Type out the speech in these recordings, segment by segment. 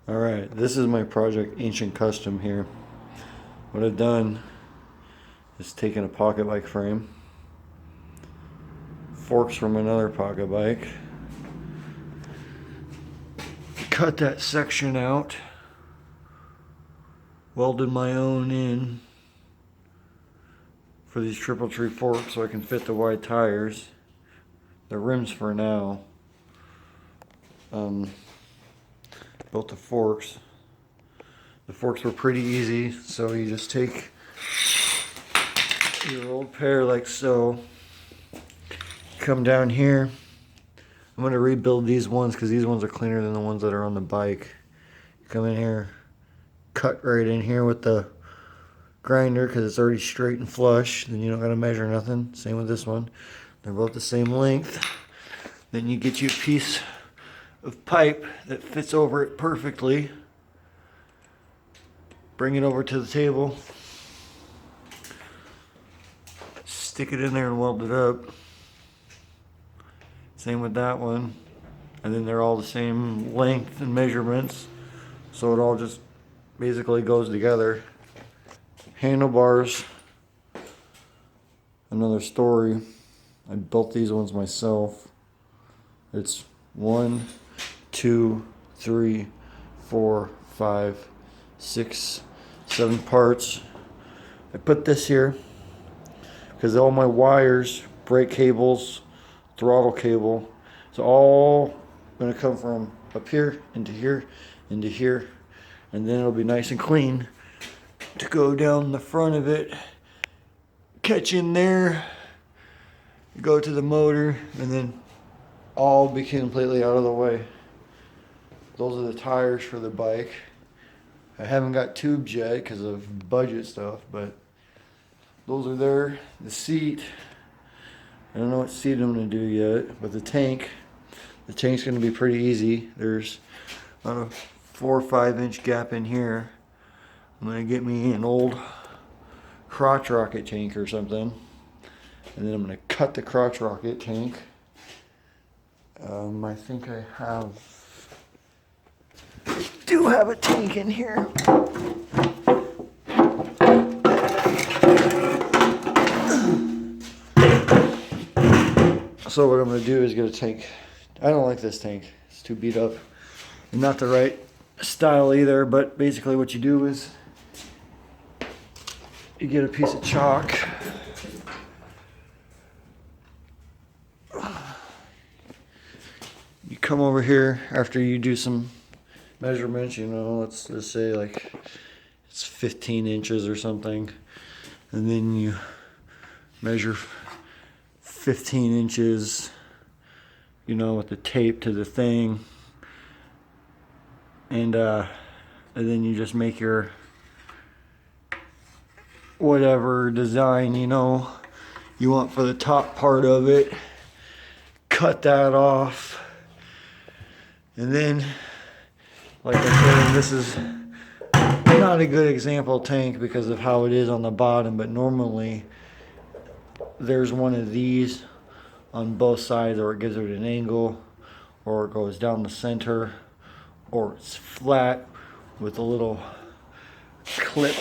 Alright, this is my project Ancient Custom here. What I've done is taken a pocket bike frame, forks from another pocket bike, cut that section out, welded my own in for these triple tree forks so I can fit the wide tires. The rims for now. Built the forks. The forks were pretty easy, so you just take your old pair like so, come down here. I'm going to rebuild these ones because these ones are cleaner than the ones that are on the bike. Come in here, cut right in here with the grinder because it's already straight and flush. Then you don't got to measure nothing. Same with this one. They're both the same length. Then you get you a piece of pipe that fits over it perfectly. Bring it over to the table. Stick it in there and weld it up. Same with that one. And then they're all the same length and measurements. So it all just basically goes together. Handlebars. Another story. I built these ones myself. It's 1, 2, 3, 4, 5, 6, 7 parts. I put this here because all my wires, brake cables, throttle cable, it's all going to come from up here into here, into here, and then it'll be nice and clean to go down the front of it, catch in there, go to the motor, and then all be completely out of the way. Those are the tires for the bike. I haven't got tubes yet because of budget stuff, but those are there. The seat, I don't know what seat I'm going to do yet, but the tank's going to be pretty easy. There's about a 4 or 5 inch gap in here. I'm going to get me an old crotch rocket tank or something, and then I'm going to cut the crotch rocket tank. I think I do have a tank in here. So what I'm going to do is get a tank. I don't like this tank. It's too beat up. And not the right style either, but basically what you do is you get a piece of chalk. You come over here after you do some measurements, you know, let's say like it's 15 inches or something, and then you measure 15 inches, you know, with the tape to the thing, and then you just make your whatever design, you know, you want for the top part of it. Cut that off, and then, like I said, this is not a good example tank because of how it is on the bottom, but normally there's one of these on both sides, or it gives it an angle, or it goes down the center, or it's flat with a little clip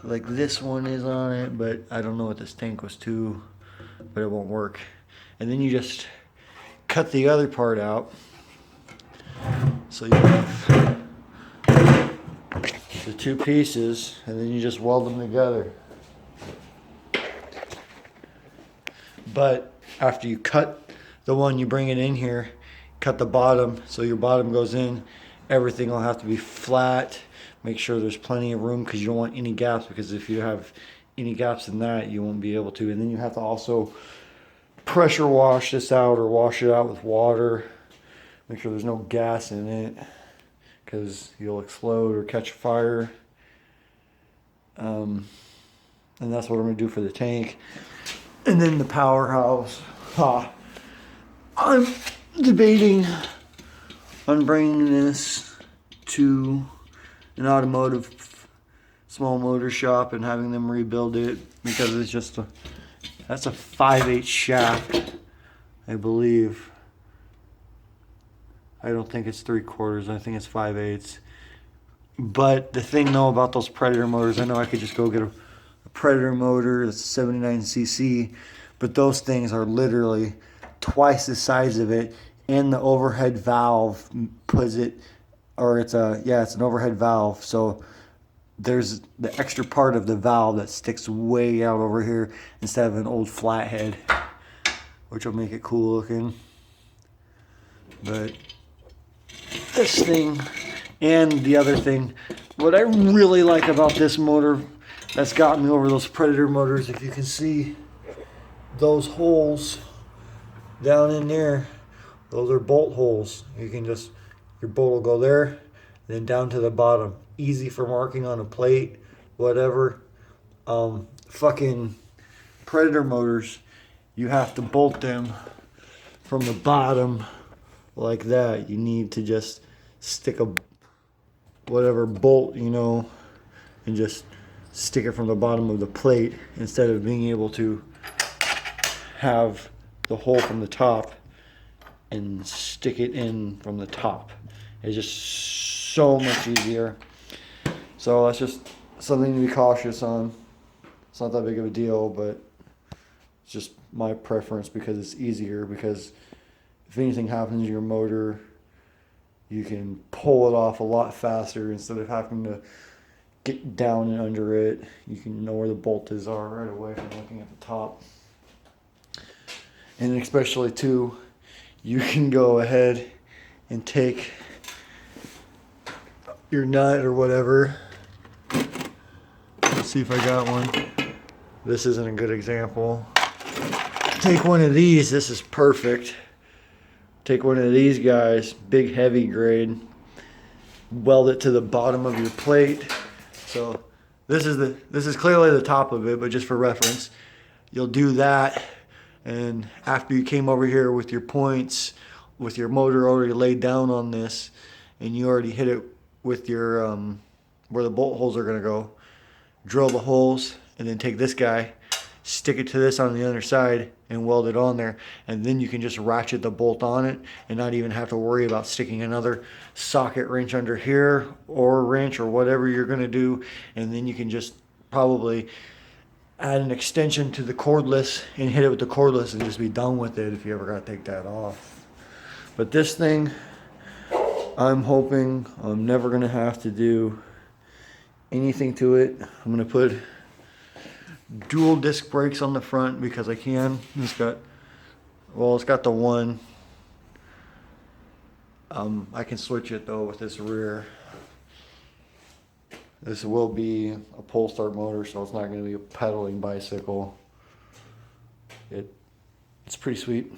like this one is on it, but I don't know what this tank was to, but it won't work. And then you just cut the other part out, so you have the two pieces, and then you just weld them together. But after you cut the one, you bring it in here, cut the bottom, so your bottom goes in. Everything will have to be flat. Make sure there's plenty of room because you don't want any gaps, because if you have any gaps in that, you won't be able to. And then you have to also pressure wash this out, or wash it out with water. Make sure there's no gas in it because you'll explode or catch fire. And that's what I'm going to do for the tank. And then the powerhouse. I'm debating on bringing this to an automotive small motor shop and having them rebuild it, because it's just that's a 5/8 shaft, I believe. I don't think it's 3/4. I think it's 5/8. But the thing though about those Predator motors, I know I could just go get a Predator motor that's 79cc, but those things are literally twice the size of it, and the overhead valve puts it, or it's an overhead valve, so there's the extra part of the valve that sticks way out over here instead of an old flathead, which will make it cool looking. But this thing, and the other thing, what I really like about this motor that's got me over those Predator motors, if you can see those holes down in there, those are bolt holes. You can just, your bolt will go there, then down to the bottom. Easy for marking on a plate, whatever. Fucking Predator motors, you have to bolt them from the bottom like that. You need to just stick a whatever bolt, you know, and just stick it from the bottom of the plate instead of being able to have the hole from the top and stick it in from the top. It's just so much easier. So that's just something to be cautious on. It's not that big of a deal, but it's just my preference because it's easier. Because if anything happens to your motor, you can pull it off a lot faster instead of having to get down and under it. You can know where the bolts are right away from looking at the top. And especially too, you can go ahead and take your nut or whatever. Let's see if I got one. This isn't a good example. Take one of these. This is perfect. Take one of these guys, big heavy grade, weld it to the bottom of your plate. So this is clearly the top of it, but just for reference, you'll do that. And after you came over here with your points, with your motor already laid down on this, and you already hit it with your where the bolt holes are going to go, drill the holes, and then take this guy, stick it to this on the other side, and weld it on there. And then you can just ratchet the bolt on it and not even have to worry about sticking another socket wrench under here, or a wrench, or whatever you're going to do. And then you can just probably add an extension to the cordless and hit it with the cordless and just be done with it if you ever got to take that off. But this thing, I'm hoping I'm never going to have to do anything to it. I'm going to put dual disc brakes on the front because I can. It's got the one. I can switch it though with this rear. This will be a pole start motor, so it's not going to be a pedaling bicycle. It's pretty sweet.